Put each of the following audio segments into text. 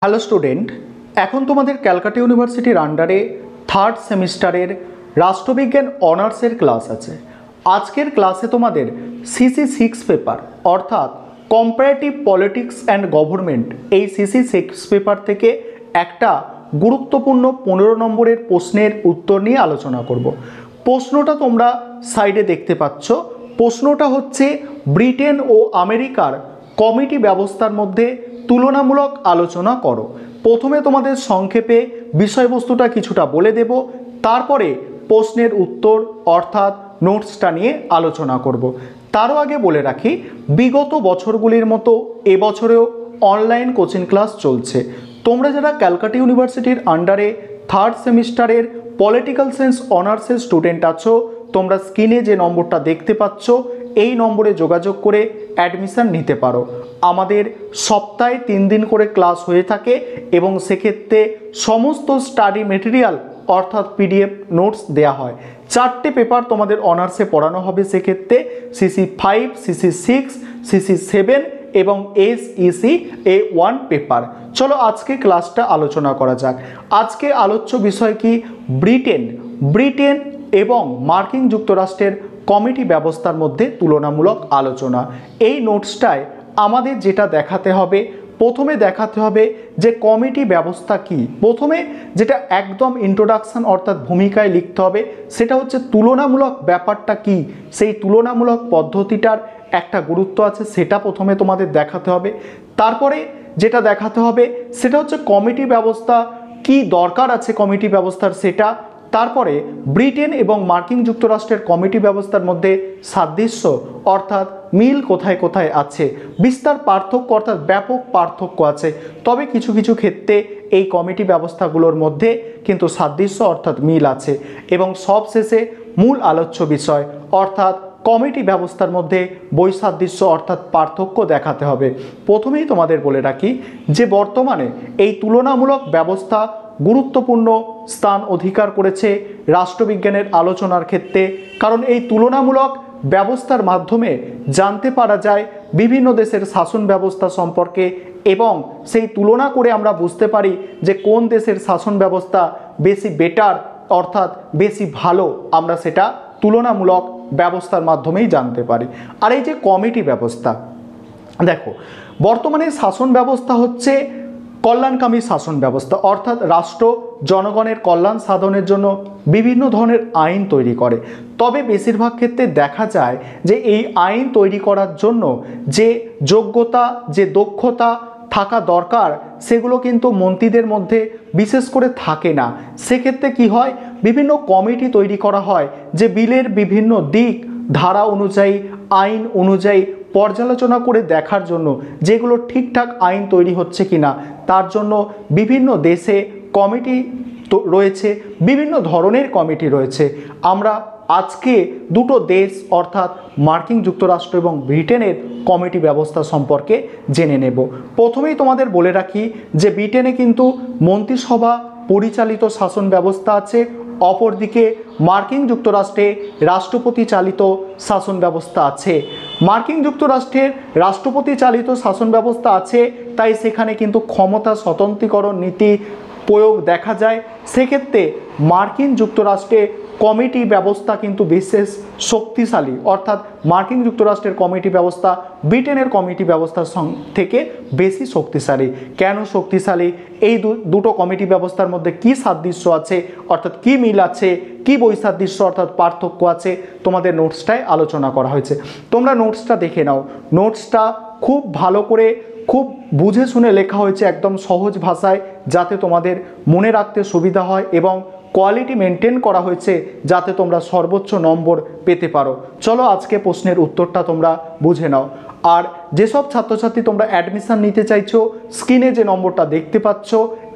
Hello student, এখন তোমাদের ক্যালকাটা ইউনিভার্সিটির আন্ডারে থার্ড সেমিস্টারের রাষ্ট্রবিজ্ঞান অনার্সের ক্লাস আছে। আজকের ক্লাসে তোমাদের CC6 পেপার অর্থাৎ কম্পারেটিভ পলিটিক্স অ্যান্ড গভর্নমেন্ট, এই CC6 পেপার থেকে একটা গুরুত্বপূর্ণ 15 নম্বরের প্রশ্নের উত্তর নিয়ে আলোচনা করব। প্রশ্নটা তোমরা সাইডে দেখতে পাচ্ছ। প্রশ্নটা হচ্ছে ব্রিটেন ও আমেরিকার কমিটি ব্যবস্থার মধ্যে তুলনামূলক আলোচনা করো। প্রথমে তোমাদের সংক্ষেপে বিষয়বস্তুটা কিছুটা বলে দেব, তারপরে প্রশ্নের উত্তর অর্থাৎ নোটসটা নিয়ে আলোচনা করব। তারও আগে বলে রাখি, বিগত বছরগুলির মতো এবছরেও অনলাইন কোচিং ক্লাস চলছে। তোমরা যারা ক্যালকাটা ইউনিভার্সিটির আন্ডারে থার্ড সেমিস্টারের পলিটিক্যাল সায়েন্স অনার্সের স্টুডেন্ট আছো, তোমরা স্ক্রিনে যে নম্বরটা দেখতে পাচ্ছ এই নম্বরে যোগাযোগ করে অ্যাডমিশান নিতে পারো। আমাদের সপ্তাহে 3 দিন করে ক্লাস হয়ে থাকে এবং সেক্ষেত্রে সমস্ত স্টাডি মেটেরিয়াল অর্থাৎ PDF নোটস দেওয়া হয়। 4টে পেপার তোমাদের অনার্সে পড়ানো হবে, সেক্ষেত্রে CC5, CC6, CC7 এবং SEC A1 পেপার। চলো আজকে ক্লাসটা আলোচনা করা যাক। আজকে আলোচ্য বিষয় কি? ব্রিটেন এবং মার্কিন যুক্তরাষ্ট্রের কমিটি ব্যবস্থার মধ্যে তুলনামূলক আলোচনা। এই নোটসটায় আমাদের যেটা দেখাতে হবে, প্রথমে দেখাতে হবে যে কমিটি ব্যবস্থা কি। প্রথমে যেটা একদম ইন্ট্রোডাকশন অর্থাৎ ভূমিকায় লিখতে হবে সেটা হচ্ছে তুলনামূলক ব্যাপারটা কি, সেই তুলনামূলক পদ্ধতিটার একটা গুরুত্ব আছে সেটা প্রথমে তোমাদের দেখাতে হবে। তারপরে যেটা দেখাতে হবে সেটা হচ্ছে কমিটি ব্যবস্থা কি দরকার আছে কমিটি ব্যবস্থার সেটা। তারপরে ব্রিটেন এবং মার্কিন যুক্তরাষ্ট্রের কমিটি ব্যবস্থার মধ্যে সাদৃশ্য অর্থাৎ মিল কোথায় কোথায় আছে, বিস্তার পার্থক্য অর্থাৎ ব্যাপক পার্থক্য আছে, তবে কিছু কিছু ক্ষেত্রে এই কমিটি ব্যবস্থাগুলোর মধ্যে কিন্তু সাদৃশ্য অর্থাৎ মিল আছে। এবং সবশেষে মূল আলোচ্য বিষয় অর্থাৎ কমিটি ব্যবস্থার মধ্যে বৈসাদৃশ্য অর্থাৎ পার্থক্য দেখাতে হবে। প্রথমেই তোমাদের বলে রাখি যে বর্তমানে এই তুলনামূলক ব্যবস্থা গুরুত্বপূর্ণ স্থান অধিকার করেছে রাষ্ট্রবিজ্ঞানের আলোচনার ক্ষেত্রে, কারণ এই তুলনামূলক ব্যবস্থার মাধ্যমে জানতে পারা যায় বিভিন্ন দেশের শাসন ব্যবস্থা সম্পর্কে এবং সেই তুলনা করে আমরা বুঝতে পারি যে কোন দেশের শাসন ব্যবস্থা বেশি বেটার অর্থাৎ বেশি ভালো, আমরা সেটা তুলনামূলক ব্যবস্থার মাধ্যমেই জানতে পারি। আর এই যে কমিটি ব্যবস্থা, দেখো বর্তমানে শাসন ব্যবস্থা হচ্ছে কল্যাণকামী শাসন ব্যবস্থা, অর্থাৎ রাষ্ট্র জনগণের কল্যাণ সাধনের জন্য বিভিন্ন ধরনের আইন তৈরি করে। তবে বেশিরভাগ ক্ষেত্রে দেখা যায় যে এই আইন তৈরি করার জন্য যে যোগ্যতা যে দক্ষতা থাকা দরকার সেগুলো কিন্তু মন্ত্রীদের মধ্যে বিশেষ করে থাকে না। সেক্ষেত্রে কি হয়, বিভিন্ন কমিটি তৈরি করা হয় যে বিলের বিভিন্ন দিক ধারা অনুযায়ী আইন অনুযায়ী পর্যালোচনা করে দেখার জন্য যেগুলো ঠিকঠাক আইন তৈরি হচ্ছে কিনা, তার জন্য বিভিন্ন দেশে কমিটি রয়েছে, বিভিন্ন ধরনের কমিটি রয়েছে। আমরা আজকে দুটো দেশ অর্থাৎ মার্কিন যুক্তরাষ্ট্র এবং ব্রিটেনের কমিটি ব্যবস্থা সম্পর্কে জেনে নেব। প্রথমেই তোমাদের বলে রাখি যে ব্রিটেনে কিন্তু মন্ত্রিসভা পরিচালিত শাসন ব্যবস্থা আছে, অপরদিকে মার্কিন যুক্তরাষ্ট্রে রাষ্ট্রপতি চালিত শাসন ব্যবস্থা আছে। মার্কিন যুক্তরাষ্ট্রের রাষ্ট্রপতি চালিত শাসন ব্যবস্থা আছে, তাই সেখানে কিন্তু ক্ষমতা স্বতন্ত্রীকরণ নীতি প্রয়োগ দেখা যায়। সেক্ষেত্রে মার্কিন যুক্তরাষ্ট্রে কমিটি ব্যবস্থা কিন্তু বিশেষ শক্তিশালী, অর্থাৎ মার্কিন যুক্তরাষ্ট্রের কমিটি ব্যবস্থা ব্রিটেনের কমিটি ব্যবস্থার থেকে বেশি শক্তিশালী। কেন শক্তিশালী? এই দুটো কমিটি ব্যবস্থার মধ্যে কি সাদৃশ্য আছে অর্থাৎ কি মিল আছে, কি বৈসাদৃশ্য অর্থাৎ পার্থক্য আছে, তোমাদের নোটসটায় আলোচনা করা হয়েছে। তোমরা নোটসটা দেখে নাও। নোটসটা খুব ভালো করে খুব বুঝে শুনে লেখা হয়েছে একদম সহজ ভাষায়, যাতে তোমাদের মনে রাখতে সুবিধা হয় এবং কোয়ালিটি মেনটেন করা হয়েছে যাতে তোমরা সর্বোচ্চ নম্বর পেতে পারো। চলো আজকে প্রশ্নের উত্তরটা তোমরা বুঝে নাও। আর যেসব ছাত্রছাত্রী তোমরা অ্যাডমিশান নিতে চাইছো, স্ক্রিনে যে নম্বরটা দেখতে পাচ্ছ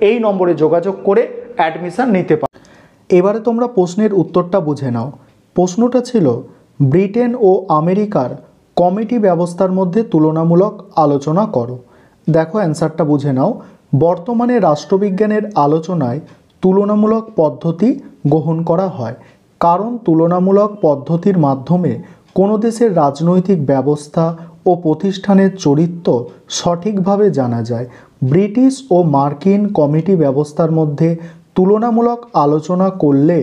এই নম্বরে যোগাযোগ করে অ্যাডমিশান নিতে পারো। এবারে তোমরা প্রশ্নের উত্তরটা বুঝে নাও। প্রশ্নটা ছিল ব্রিটেন ও আমেরিকার কমিটি ব্যবস্থার মধ্যে তুলনামূলক আলোচনা করো। দেখো অ্যান্সারটা বুঝে নাও। বর্তমানে রাষ্ট্রবিজ্ঞানের আলোচনায় তুলনামূলক পদ্ধতি গ্রহণ করা হয়, কারণ তুলনামূলক পদ্ধতির মাধ্যমে কোনো দেশের রাজনৈতিক ব্যবস্থা ও প্রতিষ্ঠানের চরিত্র সঠিকভাবে জানা যায়। ব্রিটিশ ও মার্কিন কমিটি ব্যবস্থার মধ্যে তুলনামূলক আলোচনা করলে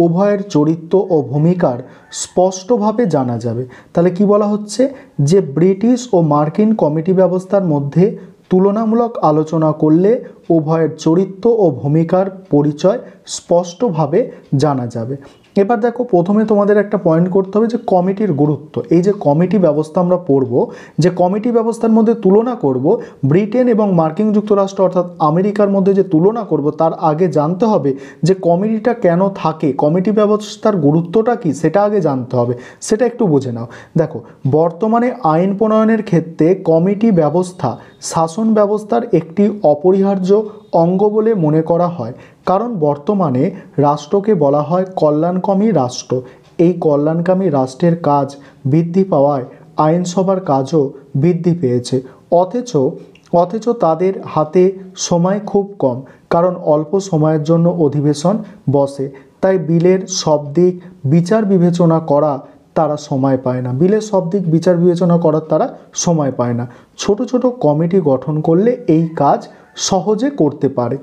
উভয়ের চরিত্র ও ভূমিকার স্পষ্টভাবে জানা যাবে। তাহলে কি বলা হচ্ছে যে ব্রিটিশ ও মার্কিন কমিটি ব্যবস্থার মধ্যে তুলনামূলক আলোচনা করলে উভয়ের চরিত্র ও ভূমিকার পরিচয় স্পষ্টভাবে জানা যাবে। এবার দেখো, প্রথমে তোমাদের একটা পয়েন্ট করতে হবে যে কমিটির গুরুত্ব। এই যে কমিটি ব্যবস্থা আমরা পড়ব, যে কমিটি ব্যবস্থার মধ্যে তুলনা করব ব্রিটেন এবং মার্কিন যুক্তরাষ্ট্র অর্থাৎ আমেরিকার মধ্যে যে তুলনা করব, তার আগে জানতে হবে যে কমিটিটা কেন থাকে, কমিটি ব্যবস্থার গুরুত্বটা কি, সেটা আগে জানতে হবে। সেটা একটু বুঝে নাও। দেখো, বর্তমানে আইন প্রণয়নের ক্ষেত্রে কমিটি ব্যবস্থা শাসন ব্যবস্থার একটি অপরিহার্য অঙ্গ বলে মনে করা হয়, কারণ বর্তমানে রাষ্ট্রকে বলা হয় কল্যাণকামী রাষ্ট্র। এই কল্যাণকামী রাষ্ট্রের কাজ বৃদ্ধি পাওয়ায় আইনসভার কাজও বৃদ্ধি পেয়েছে। অথচ তাদের হাতে সময় খুব কম, কারণ অল্প সময়ের জন্য অধিবেশন বসে। তাই বিলের সব দিক বিচার বিবেচনা করা তারা সময় পায় না। বিলের সব দিক বিচার বিবেচনা করার তারা সময় পায় না। ছোট ছোট কমিটি গঠন করলে এই কাজ সহজে করতে পারে।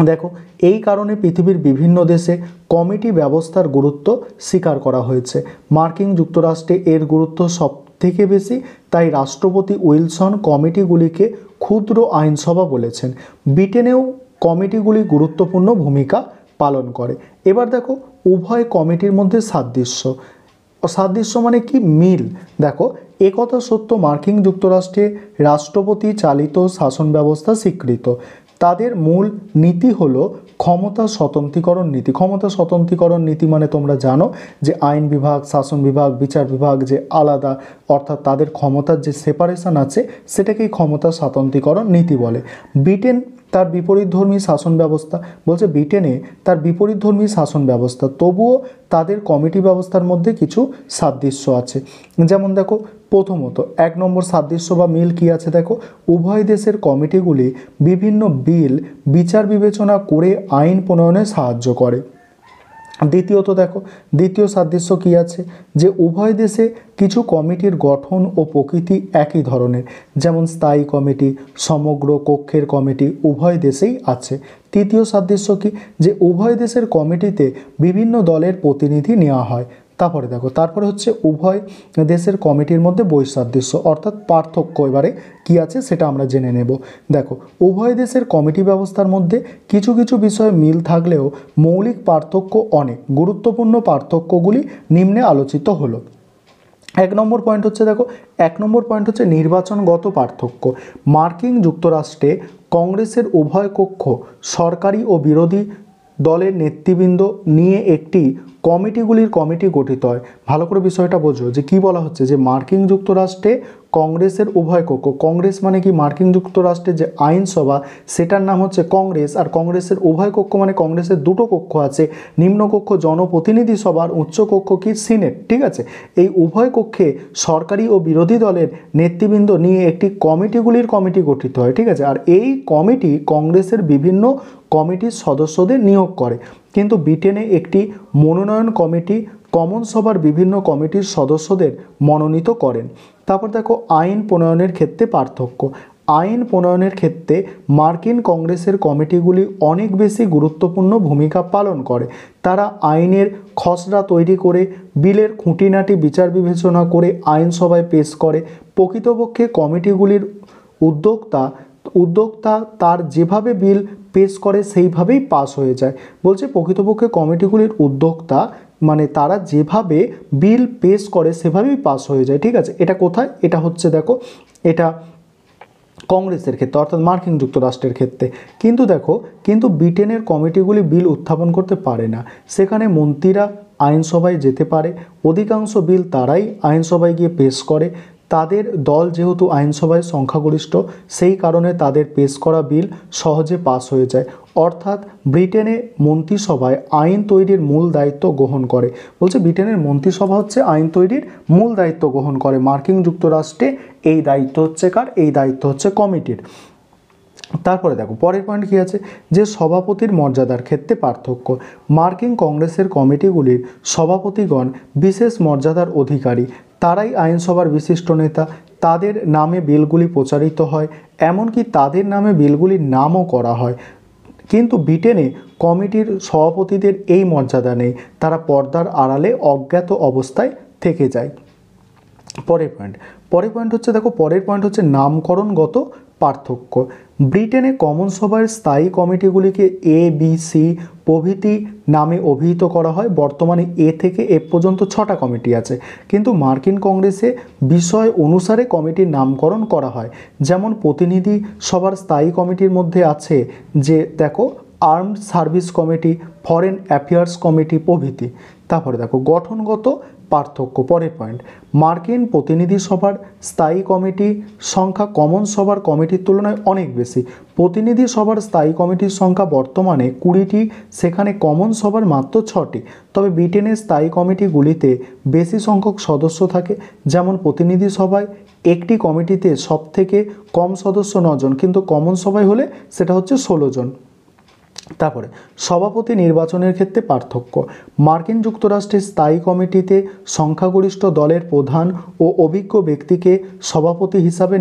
দেখো, এই কারণে পৃথিবীর বিভিন্ন দেশে কমিটি ব্যবস্থার গুরুত্ব স্বীকার করা হয়েছে। মার্কিন যুক্তরাষ্ট্রে এর গুরুত্ব সব থেকে বেশি, তাই রাষ্ট্রপতি উইলসন কমিটিগুলিকে ক্ষুদ্র আইনসভা বলেছেন। ব্রিটেনেও কমিটিগুলি গুরুত্বপূর্ণ ভূমিকা পালন করে। এবার দেখো, উভয় কমিটির মধ্যে সাদৃশ্য মানে কি, মিল। দেখো, একথা সত্য মার্কিন যুক্তরাষ্ট্রে রাষ্ট্রপতি চালিত শাসন ব্যবস্থা স্বীকৃত। তাদের মূল নীতি হলো ক্ষমতা স্বতন্ত্রীকরণ নীতি। ক্ষমতা স্বতন্ত্রীকরণ নীতি মানে তোমরা জানো যে আইন বিভাগ, শাসন বিভাগ, বিচার বিভাগ যে আলাদা, অর্থাৎ তাদের ক্ষমতার যে সেপারেশন আছে সেটাকেই ক্ষমতা স্বতন্ত্রীকরণ নীতি বলে। ব্রিটেন তার বিপরীতধর্মী শাসন ব্যবস্থা, বলছে ব্রিটেনে তার বিপরীতধর্মী শাসন ব্যবস্থা, তবুও তাদের কমিটি ব্যবস্থার মধ্যে কিছু সাদৃশ্য আছে। যেমন দেখো, প্রথমত 1 নম্বর সাদৃশ্য বা মিল কি আছে, দেখো, উভয় দেশের কমিটিগুলি বিভিন্ন বিল বিচার বিবেচনা করে আইন প্রণয়নে সাহায্য করে। দ্বিতীয়ত দেখো, দ্বিতীয় সাদৃশ্য কি আছে, যে উভয় দেশে কিছু কমিটির গঠন ও প্রকৃতি একই ধরনের, যেমন স্থায়ী কমিটি, সমগ্র কক্ষের কমিটি উভয় দেশেই আছে। তৃতীয় সাদৃশ্য কি, যে উভয় দেশের কমিটিতে বিভিন্ন দলের প্রতিনিধি নেওয়া হয়। তারপরে হচ্ছে উভয় দেশের কমিটির মধ্যে বৈসাদৃশ্য অর্থাৎ পার্থক্য এবারে কি আছে সেটা আমরা জেনে নেব। দেখো, উভয় দেশের কমিটি ব্যবস্থার মধ্যে কিছু কিছু বিষয়ে মিল থাকলেও মৌলিক পার্থক্য অনেক। গুরুত্বপূর্ণ পার্থক্যগুলি নিম্নে আলোচিত হলো। 1 নম্বর পয়েন্ট হচ্ছে, দেখো, 1 নম্বর পয়েন্ট হচ্ছে নির্বাচনগত পার্থক্য। মার্কিন যুক্তরাষ্ট্রে কংগ্রেসের উভয় কক্ষ সরকারি ও বিরোধী দলের নেতৃবৃন্দ নিয়ে একটি কমিটি গঠিত হয়। ভালো করে বিষয়টা বোঝো যে কি বলা হচ্ছে, যে মার্কিন যুক্তরাষ্ট্রে কংগ্রেসের উভয় কক্ষ, কংগ্রেস মানে কি, মার্কিন যুক্তরাষ্ট্রের যে আইনসভা সেটার নাম হচ্ছে কংগ্রেস, আর কংগ্রেসের উভয় কক্ষ মানে কংগ্রেসের দুটো কক্ষ আছে, নিম্নকক্ষ জনপ্রতিনিধি সভা আর উচ্চকক্ষ কি, সিনেট। ঠিক আছে, এই উভয় কক্ষে সরকারি ও বিরোধী দলের নেতৃবৃন্দ নিয়ে একটি কমিটি গঠিত হয়। ঠিক আছে, আর এই কমিটি কংগ্রেসের বিভিন্ন কমিটির সদস্যদের নিয়োগ করে, কিন্তু ব্রিটেনে একটি মনোনয়ন কমিটি কমন সভার বিভিন্ন কমিটির সদস্যদের মনোনীত করেন। তারপর দেখো, আইন প্রণয়নের ক্ষেত্রে পার্থক্য। আইন প্রণয়নের ক্ষেত্রে মার্কিন কংগ্রেসের কমিটিগুলি অনেক বেশি গুরুত্বপূর্ণ ভূমিকা পালন করে। তারা আইনের খসড়া তৈরি করে বিলের খুঁটিনাটি বিচার বিবেচনা করে আইনসভায় পেশ করে। প্রকৃতপক্ষে কমিটিগুলির উদ্যোক্তা তার যেভাবে বিল পেশ করে সেইভাবেই পাস হয়ে যায়। বলছে প্রকৃতপক্ষে কমিটিগুলির উদ্যোক্তা মানে তারা যেভাবে বিল পেশ করে সেভাবেই পাস হয়ে যায়। ঠিক আছে, এটা কোথায়, এটা হচ্ছে দেখো, এটা কংগ্রেসের ক্ষেত্রে অর্থাৎ মার্কিন যুক্তরাষ্ট্রের ক্ষেত্রে। কিন্তু ব্রিটেনের কমিটিগুলি বিল উত্থাপন করতে পারে না। সেখানে মন্ত্রীরা আইনসভায় যেতে পারে, অধিকাংশ বিল তারাই আইনসভায় গিয়ে পেশ করে। তাদের দল যেহেতু আইনসভায় সংখ্যাগরিষ্ঠ, সেই কারণে তাদের পেশ করা বিল সহজে পাস হয়ে যায়। অর্থাৎ ব্রিটেনে মন্ত্রিসভায় আইন তৈরির মূল দায়িত্ব গ্রহণ করে। বলছে ব্রিটেনের মন্ত্রিসভা হচ্ছে আইন তৈরির মূল দায়িত্ব গ্রহণ করে। মার্কিন যুক্তরাষ্ট্রে এই দায়িত্ব হচ্ছে কার, এই দায়িত্ব হচ্ছে কমিটির। তারপরে দেখো, পরের পয়েন্ট কি আছে, যে সভাপতির মর্যাদার ক্ষেত্রে পার্থক্য। মার্কিন কংগ্রেসের কমিটিগুলির সভাপতিগণ বিশেষ মর্যাদার অধিকারী। তারাই আইনসভার বিশিষ্ট নেতা, তাদের নামে বিলগুলি প্রচারিত হয়, এমনকি তাদের নামে বিলগুলির নামও করা হয়। কিন্তু ব্রিটেনে কমিটির সভাপতিদের এই মর্যাদা নেই, তারা পর্দার আড়ালে অজ্ঞাত অবস্থায় থেকে যায়। পরের পয়েন্ট হচ্ছে দেখো, পরের পয়েন্ট হচ্ছে নামকরণগত পার্থক্য। ব্রিটেনে কমন সভার স্থায়ী কমিটিগুলিকে এ, বি, সি প্রভৃতি নামে অভিহিত করা হয়। বর্তমানে এ থেকে এফ পর্যন্ত 6টা কমিটি আছে, কিন্তু মার্কিন কংগ্রেসে বিষয় অনুসারে কমিটির নামকরণ করা হয়। যেমন প্রতিনিধি সভার স্থায়ী কমিটির মধ্যে আছে যে দেখো armed service committee, foreign affairs committee প্রভৃতি। তারপরে দেখো গঠনগত পার্থক্য। পরের পয়েন্ট, মার্কিন প্রতিনিধি সভার স্থায়ী কমিটি সংখ্যা কমন সভার কমিটির তুলনায় অনেক বেশি। প্রতিনিধি সভার স্থায়ী কমিটির সংখ্যা বর্তমানে 20টি, সেখানে কমন সভার মাত্র 6টি। তবে ব্রিটেনের স্থায়ী কমিটিগুলিতে বেশি সংখ্যক সদস্য থাকে। যেমন প্রতিনিধি সভায় একটি কমিটিতে সবথেকে কম সদস্য 9 জন, কিন্তু কমন সভায় হলে সেটা হচ্ছে 16 জন। তারপরে সভাপতি নির্বাচনের ক্ষেত্রে পার্থক্য। মার্কিন যুক্তরাষ্ট্রের স্থায়ী কমিটিতে সংখ্যাগরিষ্ঠ দলের প্রধান ও অভিজ্ঞ ব্যক্তিকে সভাপতি হিসাবে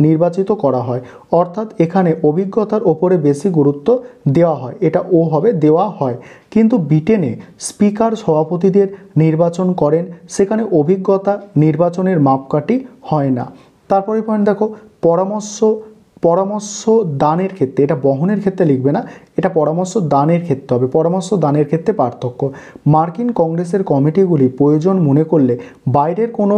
নির্বাচিত করা হয়, অর্থাৎ এখানে অভিজ্ঞতার ওপরে বেশি গুরুত্ব দেওয়া হয়, এটা ও হবে দেওয়া হয়। কিন্তু ব্রিটেনে স্পিকার সভাপতিদের নির্বাচন করেন, সেখানে অভিজ্ঞতা নির্বাচনের মাপকাঠি হয় না। তারপরে পয়েন্ট দেখো, পরামর্শ দানের ক্ষেত্রে, এটা বহনের ক্ষেত্রে লিখবে না, এটা পরামর্শ দানের ক্ষেত্রে হবে। পরামর্শ দানের ক্ষেত্রে পার্থক্য। মার্কিন কংগ্রেসের কমিটিগুলি প্রয়োজন মনে করলে বাইরের কোনো,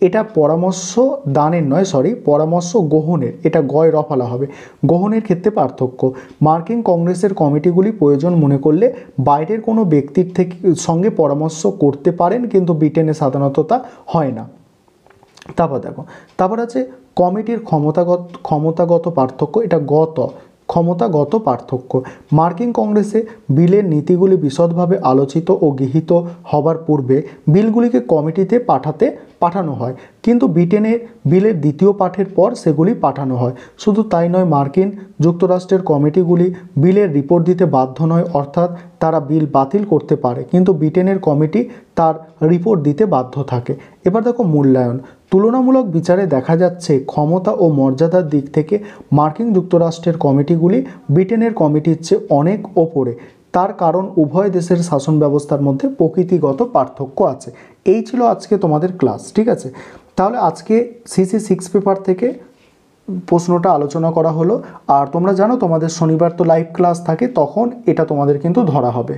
এটা পরামর্শ দানের নয়, পরামর্শ গ্রহণের, এটা গয় রফালা হবে, গ্রহণের ক্ষেত্রে পার্থক্য। মার্কিন কংগ্রেসের কমিটিগুলি প্রয়োজন মনে করলে বাইরের কোনো ব্যক্তির সঙ্গে পরামর্শ করতে পারেন, কিন্তু ব্রিটেনে সাধারণত তা হয় না। তারপর আছে কমিটির ক্ষমতাগত পার্থক্য, এটা ক্ষমতাগত পার্থক্য। মার্কিন কংগ্রেসে বিলের নীতিগুলি বিশদভাবে আলোচিত ও গৃহীত হবার পূর্বে বিলগুলিকে কমিটিতে পাঠানো হয়, কিন্তু ব্রিটেনে বিলের দ্বিতীয় পাঠের পর সেগুলি পাঠানো হয়। শুধু তাই নয়, মার্কিন যুক্তরাষ্ট্রের কমিটিগুলি বিলের রিপোর্ট দিতে বাধ্য নয়, অর্থাৎ তারা বিল বাতিল করতে পারে, কিন্তু ব্রিটেনের কমিটি তার রিপোর্ট দিতে বাধ্য থাকে। এবার দেখো মূল্যায়ন। তুলনামূলক বিচারে দেখা যাচ্ছে ক্ষমতা ও মর্যাদার দিক থেকে মার্কিন যুক্তরাষ্ট্রের কমিটিগুলি ব্রিটেনের কমিটির চেয়ে অনেক ওপরে। তার কারণ উভয় দেশের শাসন ব্যবস্থার মধ্যে প্রকৃতিগত পার্থক্য আছে। এই ছিল আজকে তোমাদের ক্লাস, ঠিক আছে? তাহলে আজকে সিসি 6 পেপার থেকে প্রশ্নটা আলোচনা করা হলো। আর তোমরা জানো তোমাদের শনিবার তো লাইভ ক্লাস থাকে, তখন এটা তোমাদের কিন্তু ধরা হবে।